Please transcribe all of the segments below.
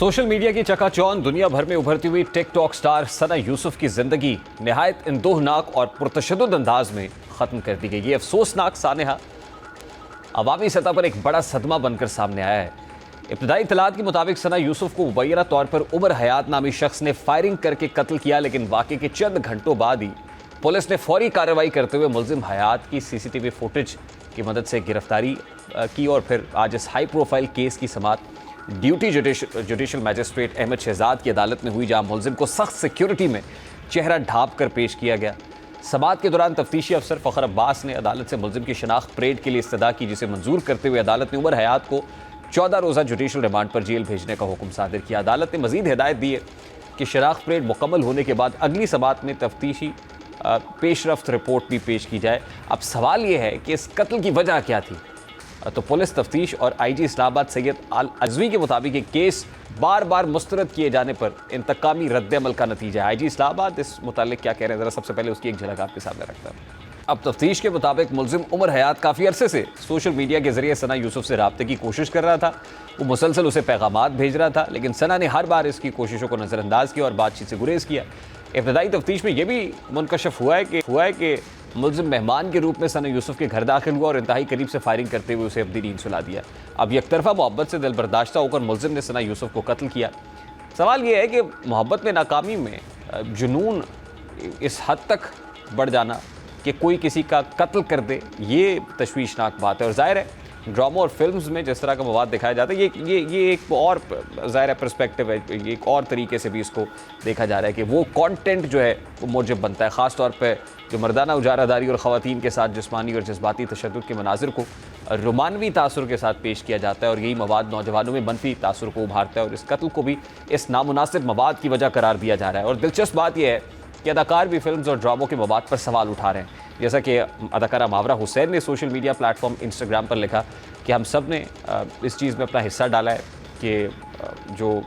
Social media की चकाचौंध दुनिया भर में उभरती हुई टिकटॉक स्टार सना यूसुफ की जिंदगी निहायत इंदोहनाक और पुरतशद्दुद अंदाज में खत्म कर दी गई। ये अफसोसनाक सानहा अवामी सतह पर एक बड़ा सदमा बनकर सामने आया है। इब्तदाई इत्तलात के मुताबिक सना यूसुफ को मुबैना तौर पर उमर हयात नामी शख्स ने फायरिंग करके कत्ल किया, लेकिन वाक़े के चंद घंटों बाद ही पुलिस ने फौरी कार्रवाई करते हुए मुल्जिम हयात की सीसीटीवी फुटेज की मदद से गिरफ्तारी की और फिर आज इस हाई प्रोफाइल केस की समाअत duty judicial magistrate Ahmad Shahzad की अदालत में हुई, जहां मुल्जिम को सख्त सिक्योरिटी में चेहरा ढाँप कर पेश किया गया। समाअत के दौरान तफ्तीशी अफसर फ़खर अब्बास ने अदालत से मुल्जिम की शनाख्त परेड के लिए इस्तदा की, जिसे मंजूर करते हुए अदालत ने उमर हयात को 14 रोज़ा जुडिशल रिमांड पर जेल भेजने का हुक्म सादिर किया। अदालत ने मज़ीद हिदायत दी है कि शनाख्त परेड मुकम्मल होने के बाद अगली समाअत में तफ्तीशी पेशरफ्त रिपोर्ट भी पेश की जाए। अब सवाल ये है कि इस कत्ल की वजह क्या थी। तो पुलिस तफ्तीश और आईजी इस्लामाबाद सैयद अल अज़वी के मुताबिक ये केस बार बार मुस्तरद किए जाने पर इंतकामी रद्द-ए-अमल का नतीजा है। आईजी इस्लामाबाद इस मुतालिक क्या कह रहे हैं, ज़रा सबसे पहले उसकी एक झलक आपके सामने रखता है। अब तफ्तीश के मुताबिक मुल्जिम उमर हयात काफ़ी अरसे से सोशल मीडिया के ज़रिए सना यूसुफ से रब्ते की कोशिश कर रहा था। वो मुसलसल उसे पैगामात भेज रहा था, लेकिन सना ने हर बार इसकी कोशिशों को नज़रअंदाज किया और बातचीत से गुरेज किया। इब्तदाई तफ्तीश में यह भी मुनकशफ हुआ है कि मुल्जिम मेहमान के रूप में सना यूसुफ के घर दाखिल हुआ और इंतहाई करीब से फायरिंग करते हुए उसे अपनी नींद सुला दिया। अब यकतरफा मोहब्बत से दिल बर्दाश्ता होकर मुल्जिम ने सना यूसुफ को कत्ल किया। सवाल यह है कि मोहब्बत में नाकामी में जुनून इस हद तक बढ़ जाना कि कोई किसी का कत्ल कर दे, ये तशवीशनाक बात है। और ज़ाहिर है ड्रामा और फिल्म्स में जिस तरह का मवाद दिखाया जाता है, ये एक और ज़ाहिर है पर्सपेक्टिव है, ये एक और तरीके से भी इसको देखा जा रहा है कि वो कंटेंट जो है वो मौजब बनता है। ख़ास तौर पे जो मर्दाना उजारादारी और ख़वातीन के साथ जिस्मानी और जज्बाती तशद्दुद के मनाजिर को रोमानवी तासुर के साथ पेश किया जाता है और यही मवाद नौजवानों में मनफी तासुर को उभारता है और इस कत्ल को भी इस नामुनासिब मवाद की वजह करार दिया जा रहा है। और दिलचस्प बात यह है कि अदाकार भी फिल्म्स और ड्रामों के मवाद पर सवाल उठा रहे हैं। जैसा कि अदाकारा मावरा हुसैन ने सोशल मीडिया प्लेटफॉर्म इंस्टाग्राम पर लिखा कि हम सब ने इस चीज़ में अपना हिस्सा डाला है कि जो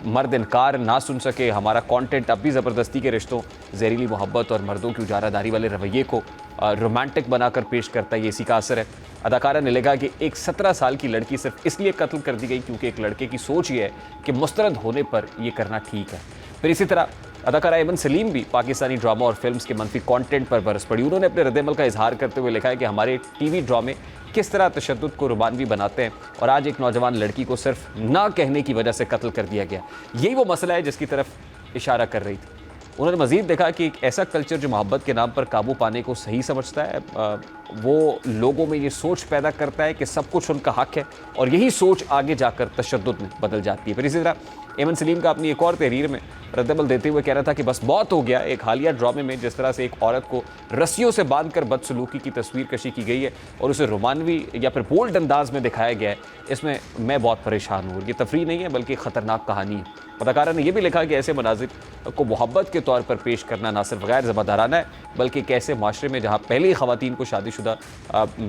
मर्द इनकार ना सुन सके, हमारा कंटेंट अब भी ज़बरदस्ती के रिश्तों, जहरीली मोहब्बत और मर्दों की उजारादारी वाले रवैये को रोमांटिक बनाकर पेश करता है। ये इसी का असर है। अदाकारा ने लिखा कि एक 17 साल की लड़की सिर्फ इसलिए कत्ल कर दी गई क्योंकि एक लड़के की सोच ये है कि मुस्तरद होने पर यह करना ठीक है। फिर इसी तरह अदाकारा एमन सलीम भी पाकिस्तानी ड्रामा और फिल्म्स के मनफी कंटेंट पर बरस पड़ी। उन्होंने अपने रद्द-ए-अमल का इजहार करते हुए लिखा है कि हमारे टीवी ड्रामे किस तरह तशद्दुद को रोमानवी बनाते हैं और आज एक नौजवान लड़की को सिर्फ ना कहने की वजह से कत्ल कर दिया गया। यही वो मसला है जिसकी तरफ इशारा कर रही थी। उन्होंने मज़ीद देखा कि एक ऐसा कल्चर जो मोहब्बत के नाम पर काबू पाने को सही समझता है, वो लोगों में ये सोच पैदा करता है कि सब कुछ उनका हक है और यही सोच आगे जाकर तशद्दुद में बदल जाती है। फिर इसी तरह एमन सलीम का अपनी एक और तहरीर में रद्द-ए-अमल देते हुए कह रहा था कि बस बहुत हो गया। एक हालिया ड्रामे में जिस तरह से एक औरत को रस्सियों से बांधकर बदसलूकी की तस्वीर कशी की गई है और उसे रोमानवी या फिर बोल्ड अंदाज में दिखाया गया है, इसमें मैं बहुत परेशान हूँ। ये तफरीह नहीं है बल्कि ख़तरनाक कहानी है। अदाकारा ने यह भी लिखा कि ऐसे मनाजिर को मोहब्बत के तौर पर पेश करना ना सिर्फ गैर ज़िम्मेदाराना है बल्कि एक ऐसे माशरे में जहाँ पहले ही ख़वातीन को शादीशुदा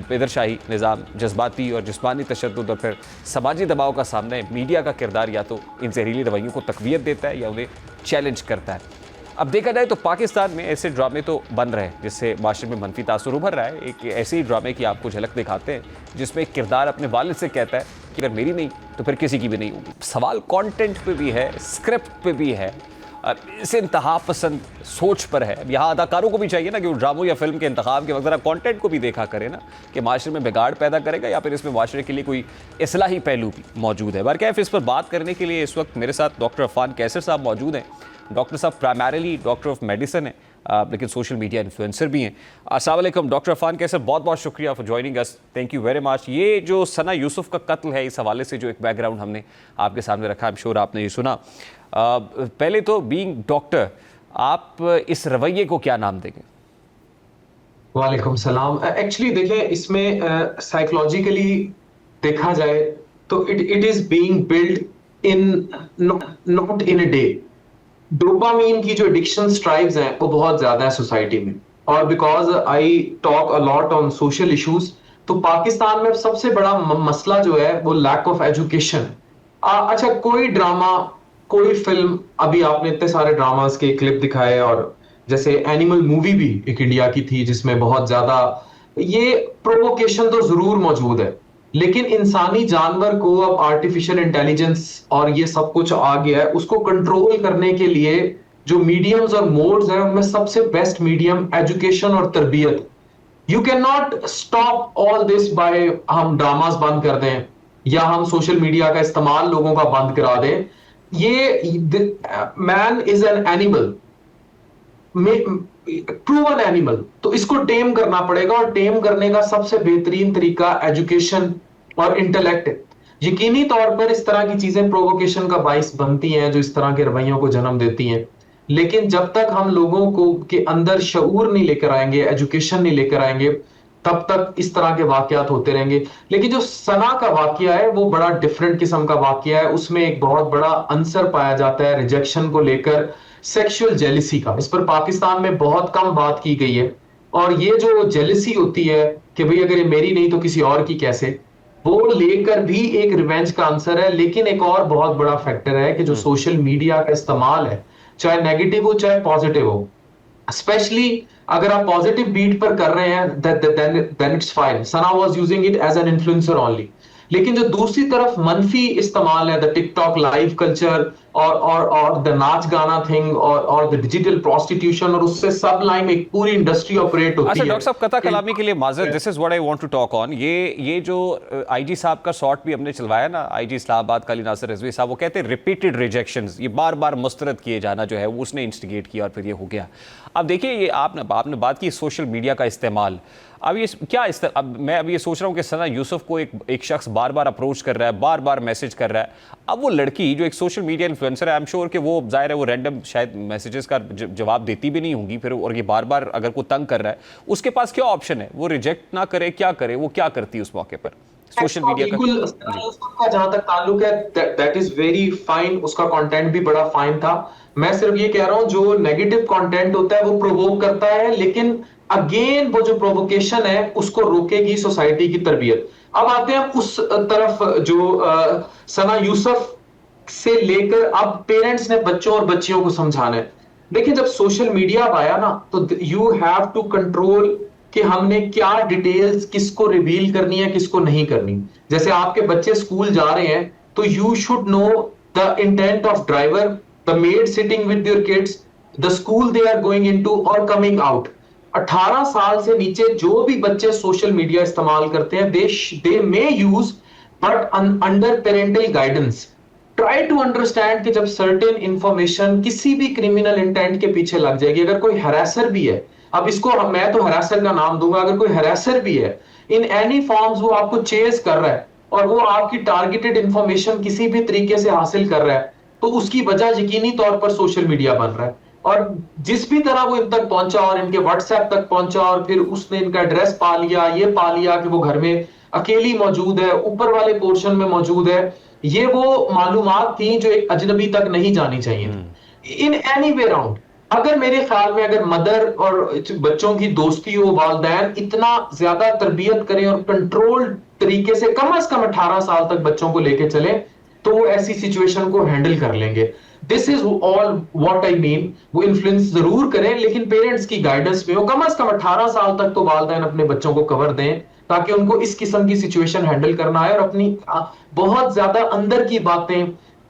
पेदरशाही निज़ाम, जज्बाती और जिस्मानी तशद्दुद और फिर समाजी दबाव का सामना है, मीडिया का किरदार या तो इन जहरीली रवैयों को तक़वियत देता है या उन्हें चैलेंज करता है। अब देखा जाए तो पाकिस्तान में ऐसे ड्रामे तो बन रहे हैं जिससे माशरे में मनफी तासुर उभर रहा है। एक ऐसे ही ड्रामे की आपको झलक दिखाते हैं जिसमें एक किरदार अपने वालिद से कहता है कि अगर मेरी नहीं तो फिर किसी की भी नहीं होगी। सवाल कंटेंट पे भी है, स्क्रिप्ट पे भी है, इस इंतहा पसंद सोच पर है। यहाँ अदाकारों को भी चाहिए ना कि वो ड्रामों या फिल्म के इंतखाब के वक्त ज़रा कंटेंट को भी देखा करें ना कि माशरे में बिगाड़ पैदा करेगा या फिर इसमें माशरे के लिए कोई इस्लाही पहलू भी मौजूद है। बहरकैफ इस पर बात करने के लिए इस वक्त मेरे साथ डॉक्टर अफान कैसर साहब मौजूद हैं। डॉक्टर साहब प्राइमरीली डॉक्टर ऑफ मेडिसिन है लेकिन सोशल मीडिया इन्फ्लुएंसर भी हैं। अस्सलाम वालेकुम डॉक्टर अफान कैसर, बहुत बहुत शुक्रिया for joining us, thank you very much. ये जो सना यूसुफ का कत्ल है, इस हवाले से जो एक बैकग्राउंड हमने आपके सामने रखा, आई एम श्योर आपने ये सुना। पहले तो बीइंग डॉक्टर, आप इस रवैये को क्या नाम देंगे? वालेकुम सलाम। एक्चुअली देखिए, इसमें साइकोलॉजिकली देखा जाए तो it is being build in not in a day. Dopamine की जो एडिक्शन स्ट्राइव्स हैं वो बहुत ज्यादा है सोसाइटी में, और because I talk a lot on social issues, तो पाकिस्तान में सबसे बड़ा मसला जो है वो लैक ऑफ एजुकेशन। अच्छा, कोई ड्रामा, कोई फिल्म, अभी आपने इतने सारे ड्रामास के क्लिप दिखाए, और जैसे एनिमल मूवी भी एक इंडिया की थी जिसमें बहुत ज्यादा ये प्रोवोकेशन तो जरूर मौजूद है, लेकिन इंसानी जानवर को अब आर्टिफिशियल इंटेलिजेंस और ये सब कुछ आ गया है, उसको कंट्रोल करने के लिए जो मीडियम्स और मोड्स हैं उनमें सबसे बेस्ट मीडियम एजुकेशन और तरबियत। You can not stop all this by हम ड्रामास बंद कर दें या हम सोशल मीडिया का इस्तेमाल लोगों का बंद करा दें। ये man is an animal, proven animal, तो इसको टेम करना पड़ेगा और टेम करने का सबसे बेहतरीन तरीका एजुकेशन और इंटेलेक्ट है। यकीनी तौर पर इस तरह की चीजें प्रोवोकेशन का बाइस बनती हैं जो इस तरह के रवैयों को जन्म देती हैं, लेकिन जब तक हम लोगों को के अंदर शऊर नहीं लेकर आएंगे, एजुकेशन नहीं लेकर आएंगे, तब तक इस तरह के वाकयात होते रहेंगे। लेकिन जो सना का वाकया है वो बड़ा डिफरेंट किस्म का वाकया है। उसमें एक बहुत बड़ा आंसर पाया जाता है रिजेक्शन को लेकर, सेक्सुअल जेलिसी का। इस पर पाकिस्तान में बहुत कम बात की गई है। और ये जो जेलिसी होती है कि भाई अगर ये मेरी नहीं तो किसी और की कैसे, वो लेकर भी एक रिवेंज का आंसर है। लेकिन एक और बहुत बड़ा फैक्टर है कि जो सोशल मीडिया का इस्तेमाल है, चाहे नेगेटिव हो चाहे पॉजिटिव हो, स्पेशली अगर आप पॉजिटिव बीट पर कर रहे हैं then it's fine. Sana was using it as an influencer only. लेकिन जो दूसरी तरफ मनफी इस्तेमाल है, द टिकटॉक लाइव कल्चर और द नाच गाना थिंग और द डिजिटल प्रोस्टिट्यूशन, और उससे सब लाइन एक पूरी इंडस्ट्री ऑपरेट होती है। अच्छा डॉक्टर साहब, कथा कलामी के लिए माजर, this is what I want to talk on. ये जो आईजी साहब का शॉट भी हमने चलवाया ना, आईजी इस्लामाबाद काली नासिर रिजवी साहब, वो कहते हैं रिपीटेड रिजेक्शंस, ये बार बार मुस्तरद किए जाना जो है वो उसने इंस्टिगेट किया और फिर ये हो गया। अब देखिए, ये आपने बात की सोशल मीडिया का इस्तेमाल। अब ये क्या अब मैं ये सोच रहा हूँ कि सना यूसुफ को एक शख्स बार बार अप्रोच कर रहा है, बार बार मैसेज कर रहा है। अब वो लड़की जो एक सोशल मीडिया इन्फ्लुएंसर है, आई एम श्योर कि वो जाहिर है वो रैंडम शायद मैसेजेस का जवाब देती भी नहीं होंगी फिर, और ये बार बार अगर कोई तंग कर रहा है, उसके पास क्या ऑप्शन है? वो रिजेक्ट ना करे, क्या करे? वो क्या करती है उस मौके पर सोशल मीडिया का? उसका जहां तक ताल्लुक है, दैट इज वेरी फाइन, उसका कंटेंट भी बड़ा फाइन था। मैं सिर्फ ये कह रहा हूं जो नेगेटिव कंटेंट होता है वो प्रोवोक करता है, लेकिन अगेन वो जो प्रोवोकेशन है उसको रोकेगी सोसाइटी की तरबियत। अब आते हैं उस तरफ जो सना यूसुफ से लेकर अब पेरेंट्स ने बच्चों और बच्चियों को समझाना है। देखिए, जब सोशल मीडिया आया ना तो यू हैव टू कंट्रोल कि हमने क्या डिटेल्स किसको रिवील करनी है, किसको नहीं करनी। जैसे आपके बच्चे स्कूल जा रहे हैं तो you should know the intent of driver, the maid sitting with your kids, the school they are going into और कमिंग आउट। 18 साल से नीचे जो भी बच्चे सोशल मीडिया इस्तेमाल करते हैं, they may use but under parental guidance. Try to understand कि जब सर्टेन इंफॉर्मेशन किसी भी क्रिमिनल इंटेंट के पीछे लग जाएगी, अगर कोई हरासर भी है, अब इसको मैं तो हरासर का नाम दूंगा, अगर कोई हरासर भी है इन एनी फॉर्म्स, वो आपको चेज कर रहा है और वो आपकी टारगेटेड इंफॉर्मेशन किसी भी तरीके से हासिल कर रहा है, तो उसकी वजह यकीनी तौर पर सोशल मीडिया बन रहा है। और जिस भी तरह वो इन तक पहुंचा और इनके व्हाट्सएप तक पहुंचा और फिर उसने इनका एड्रेस पा लिया, ये पा लिया कि वो घर में अकेली मौजूद है, ऊपर वाले पोर्शन में मौजूद है, ये वो मालूमात थी जो एक अजनबी तक नहीं जानी चाहिए। इन एनी वे राउंड, अगर मेरे ख्याल में अगर मदर और बच्चों की दोस्ती हो, वालिदैन इतना ज्यादा तरबियत करें और कंट्रोल तरीके से कम 18 साल तक बच्चों को लेके चले, तो वो ऐसी सिचुएशन को हैंडल कर लेंगे। This is all what I mean. वो इन्फ्लुएंस जरूर करें लेकिन पेरेंट्स की गाइडेंस में हो। कम 18 साल तक तो वालिदैन अपने बच्चों को कवर दें ताकि उनको इस किस्म की सिचुएशन हैंडल करना है, और अपनी बहुत ज्यादा अंदर की बातें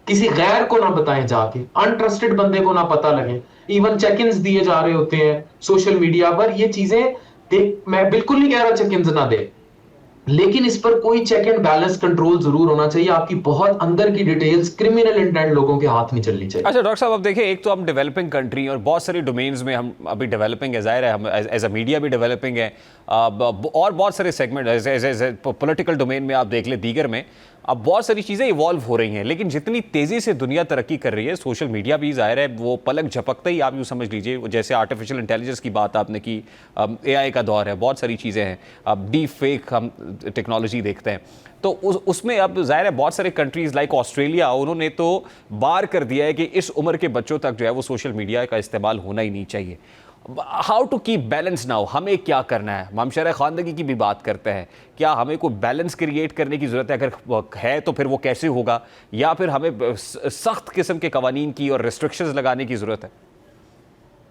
किसी गैर को ना बताएं, जाके अनट्रस्टेड बंदे को ना पता लगे। इवन चेक इन्स दिए जा रहे होते हैं सोशल मीडिया पर, ये चीजें देख, मैं बिल्कुल नहीं कह रहा चेक इन्स ना दे, लेकिन इस पर कोई चेक एंड बैलेंस कंट्रोल जरूर होना चाहिए। आपकी बहुत अंदर की डिटेल्स क्रिमिनल इंटेंट लोगों के हाथ नहीं चलनी चाहिए। अच्छा डॉक्टर साहब, अब देखिए, एक तो हम डेवलपिंग कंट्री और बहुत सारी डोमेन्स में हम अभी डेवलपिंग है, जाहिर है हम एज अ मीडिया भी डेवलपिंग है, और बहुत सारे सेगमेंट एज पॉलिटिकल डोमेन में आप देख ले, दीगर में अब बहुत सारी चीज़ें इवॉल्व हो रही हैं। लेकिन जितनी तेज़ी से दुनिया तरक्की कर रही है, सोशल मीडिया भी जाहिर है वो पलक झपकते ही, आप यूँ समझ लीजिए, जैसे आर्टिफिशियल इंटेलिजेंस की बात आपने की, AI का दौर है, बहुत सारी चीज़ें हैं, अब डीप फेक हम टेक्नोलॉजी देखते हैं, तो उसमें अब जाहिर है बहुत सारे कंट्रीज़ लाइक ऑस्ट्रेलिया, उन्होंने तो बार कर दिया है कि इस उम्र के बच्चों तक जो है वो सोशल मीडिया का इस्तेमाल होना ही नहीं चाहिए। How to keep balance now, हमें क्या करना है? हम शरह खानदगी की भी बात करते हैं, क्या हमें कोई बैलेंस क्रिएट करने की ज़रूरत है? अगर है तो फिर वो कैसे होगा, या फिर हमें सख्त किस्म के कवानीन की और रिस्ट्रिक्शंस लगाने की ज़रूरत है?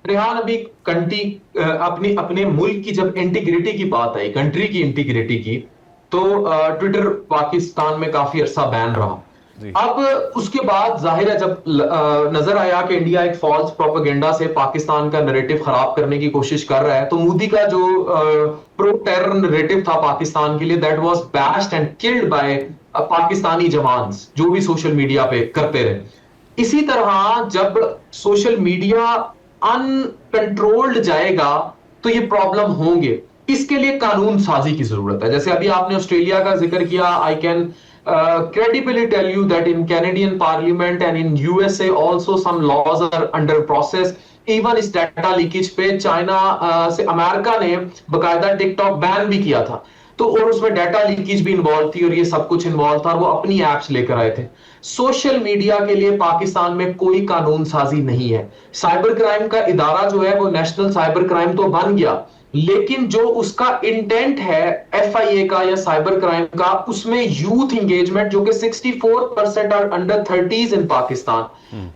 रेहान, अभी अपने मुल्क की जब इंटीग्रिटी की बात आई, कंट्री की इंटीग्रिटी की, तो ट्विटर पाकिस्तान में काफी अरसा बैन रहा। जी। अब उसके बाद जाहिर है जब नजर आया कि इंडिया एक फॉल्स प्रोपेगेंडा से पाकिस्तान का नैरेटिव खराब करने की कोशिश कर रहा है, तो मोदी का जो प्रो टेरर नैरेटिव था पाकिस्तान के लिए, that was bashed and killed by Pakistani जवान जो भी सोशल मीडिया पे करते रहे। इसी तरह जब सोशल मीडिया अनकंट्रोल्ड जाएगा तो ये प्रॉब्लम होंगे। इसके लिए कानून साजी की जरूरत है। जैसे अभी आपने ऑस्ट्रेलिया का जिक्र किया, I can credibly tell you that in Canadian Parliament and in USA also some laws are under process. Even इस डाटा लीकेज पे चाइना से अमेरिका ने बकायदा टिकटॉक बैन भी किया था, तो और उसमें डाटा लीकेज भी इन्वॉल्व थी और ये सब कुछ इन्वॉल्व था और वो अपनी एप्स लेकर आए थे। सोशल मीडिया के लिए पाकिस्तान में कोई कानून साजी नहीं है। साइबर क्राइम का इदारा जो है वो नेशनल साइबर क्राइम तो बन गया, लेकिन जो उसका इंटेंट है एफआईए का या साइबर क्राइम का, उसमें यूथ इंगेजमेंट जो कि 64% आर अंडर 30s इन पाकिस्तान,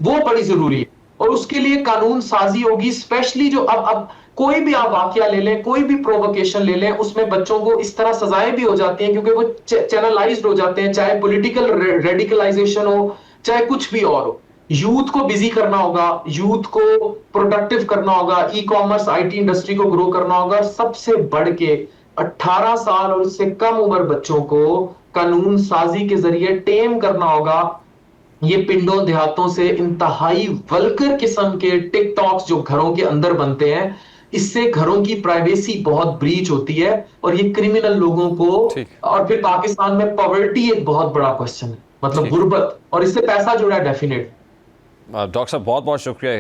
वो बड़ी जरूरी है और उसके लिए कानून साजी होगी। स्पेशली जो अब कोई भी आप वाकया ले लें, कोई भी प्रोवोकेशन ले लें, उसमें बच्चों को इस तरह सजाएं भी हो जाती हैं क्योंकि वो चैनलाइज्ड हो जाते हैं, चाहे पॉलिटिकल रेडिकलाइजेशन हो चाहे कुछ भी और हो। यूथ को बिजी करना होगा, यूथ को प्रोडक्टिव करना होगा, ई कॉमर्स आईटी इंडस्ट्री को ग्रो करना होगा, सबसे बढ़ के 18 साल और उससे कम उम्र बच्चों को कानून साजी के जरिए टेम करना होगा। ये पिंडों देहातों से इंतहाई वल्गर किस्म के टिकटॉक्स जो घरों के अंदर बनते हैं, इससे घरों की प्राइवेसी बहुत ब्रीच होती है और ये क्रिमिनल लोगों को, और फिर पाकिस्तान में पॉवर्टी एक बहुत बड़ा क्वेश्चन है, मतलब गुर्बत, और इससे पैसा जुड़ा है डेफिनेट। डॉक्टर साहब बहुत बहुत शुक्रिया।